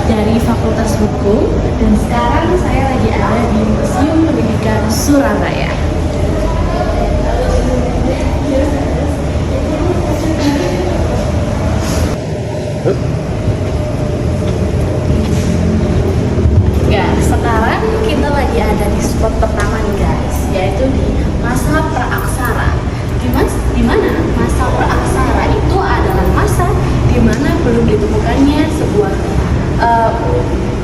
dari Fakultas Hukum, dan sekarang saya lagi ada di Museum Pendidikan Surabaya. Ya, sekarang kita lagi ada di spot pertama nih guys, yaitu di masa praaksara. Di mana masa praaksara itu adalah masa di mana belum ditemukannya sebuah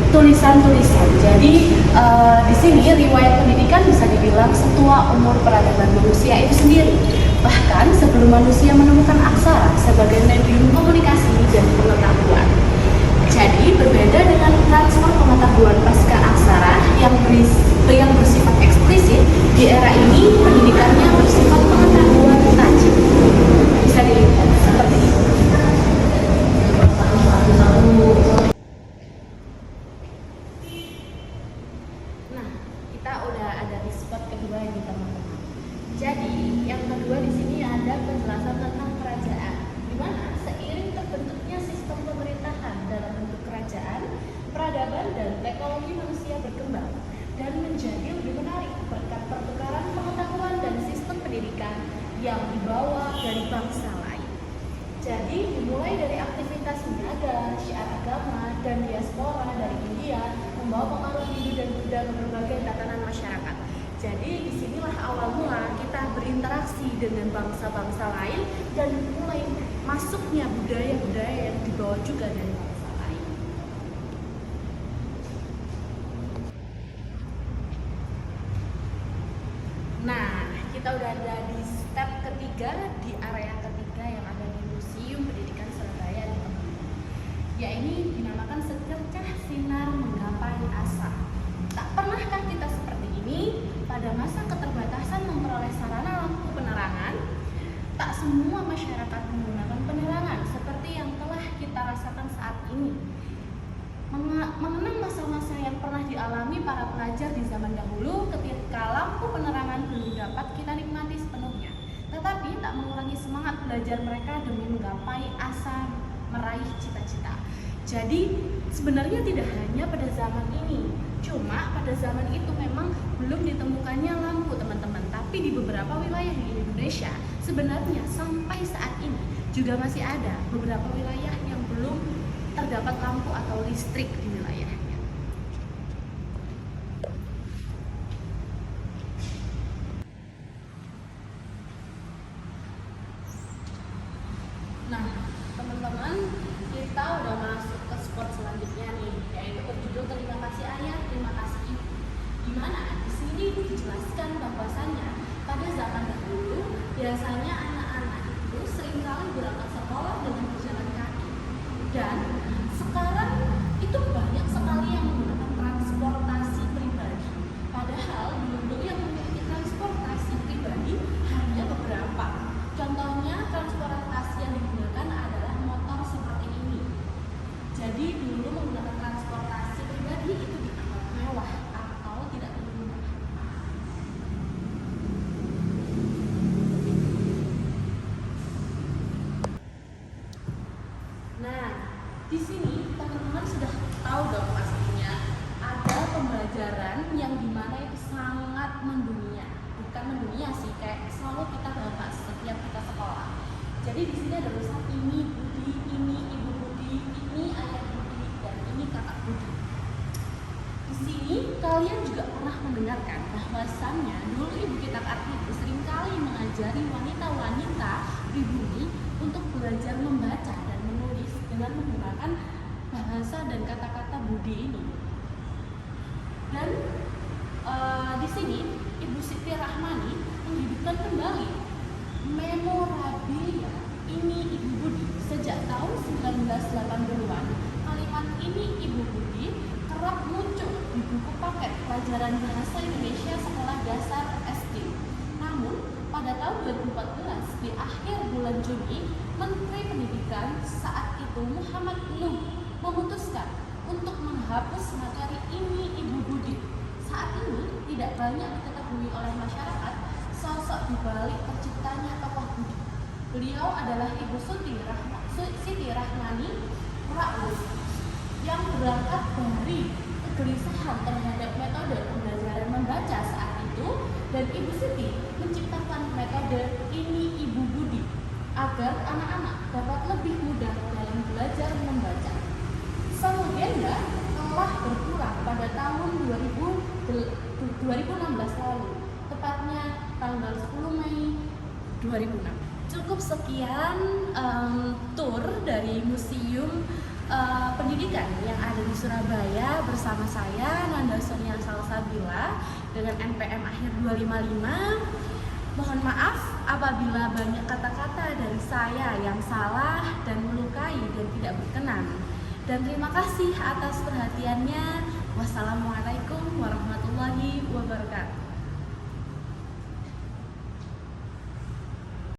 tulisan-tulisan. Jadi di sini riwayat pendidikan bisa dibilang setua umur peradaban manusia itu sendiri. Bahkan sebelum manusia menemukan aksara sebagai medium komunikasi dan pengetahuan. Jadi berbeda dengan transfer pengetahuan pasca aksara yang bersifat eksplisit, di era ini pendidikannya bersifat pengetahuan tajam. Bisa dilihat seperti itu. Nah, kita udah ada di spot kedua ini teman-teman. Jadi yang kedua di sini ada penjelasan tentang kerajaan, di mana seiring terbentuknya sistem pemerintahan dalam bentuk kerajaan, peradaban dan teknologi manusia berkembang dan menjadi lebih menarik berkat pertukaran pengetahuan dan sistem pendidikan yang dibawa dari bangsa lain. Jadi dimulai dari aktivitas niaga, syiar agama, dan diaspora dari India membawa pengaruh Hindu dan Buddha ke berbagai tatanan masyarakat. Jadi disinilah awal mula kita berinteraksi dengan bangsa-bangsa lain dan mulai masuknya budaya-budaya yang dibawa juga dari bangsa lain. Nah, kita udah ada di step ketiga, di area ketiga yang ada di Museum Pendidikan Surabaya nih teman-teman. Ya, ini dinamakan Secercah Sinar Menggapai Asa. Tak pernahkah kita seperti ini pada masa keterbatasan memperoleh sarana lampu penerangan? Tak semua masyarakat menggunakan penerangan seperti yang telah kita rasakan saat ini. Mengenang masa-masa yang pernah dialami para pelajar di zaman dahulu ketika lampu penerangan belum dapat kita nikmati sepenuhnya, tetapi tak mengurangi semangat belajar mereka demi menggapai asa meraih cita-cita. Jadi sebenarnya tidak hanya pada zaman ini, cuma pada zaman itu memang belum ditemukannya lampu teman-teman, tapi di beberapa wilayah di Indonesia sebenarnya sampai saat ini juga masih ada beberapa wilayah yang belum terdapat lampu atau listrik di wilayahnya. Nah, teman-teman, kita udah masuk ke spot selanjutnya nih, yaitu berjudul Terima Kasih Ayah, Terima Kasih Ibu. Di mana di sini dijelaskan bahwasannya pada zaman dahulu biasanya anak-anak itu seringkali berangkat sekolah dengan berjalan kaki. Dan sekarang itu banyak sekali yang menggunakan transportasi pribadi. Padahal dulu yang memiliki transportasi pribadi hanya beberapa. Contohnya transportasi yang digunakan adalah motor seperti ini. Jadi dulu menggunakan transportasi pribadi itu dianggap mewah atau tidak berguna. Nah, di sini teman-teman sudah tahu dong pastinya ada pembelajaran yang dimana itu sangat mendunia. Bukan mendunia sih, kayak selalu kita bahas setiap kita sekolah. Jadi di sini ada tulisan ini Budi, ini Ibu Budi, ini Ayah Budi, dan ini Kakak Budi. Di sini kalian juga pernah mendengarkan bahwasannya dulu Ibu kita Kartini seringkali mengajari wanita-wanita pribumi untuk belajar membaca dan menulis dengan menggunakan bahasa dan kata-kata Budi ini. Dan di sini Ibu Siti Rahmani menghidupkan kembali memorabilia ini Ibu Budi sejak tahun 1980-an. Kalimat ini Ibu Budi kerap muncul di buku paket pelajaran bahasa Indonesia sekolah dasar SD. Namun pada tahun 2014 di akhir bulan Juni, Menteri Pendidikan saat itu Muhammad Nuh memutuskan untuk menghapus materi ini Ibu Budi. Saat ini tidak banyak diketahui oleh masyarakat sosok di balik terciptanya tokoh Budi. Beliau adalah Ibu Siti Rahmani Ra'us yang berangkat dari kegelisahan terhadap metode pembelajaran membaca saat itu, dan Ibu Siti menciptakan metode Ini Ibu Budi agar anak-anak dapat lebih mudah dalam belajar membaca. Sang legenda telah berkurang pada tahun 2016 lalu, tepatnya tanggal 10 Mei 2006. Cukup sekian tour dari Museum Pendidikan yang ada di Surabaya bersama saya Nanda Sonia Salsabila dengan NPM akhir 255. Mohon maaf apabila banyak kata-kata dari saya yang salah dan melukai dan tidak berkenan. Dan terima kasih atas perhatiannya. Wassalamualaikum warahmatullahi wabarakatuh.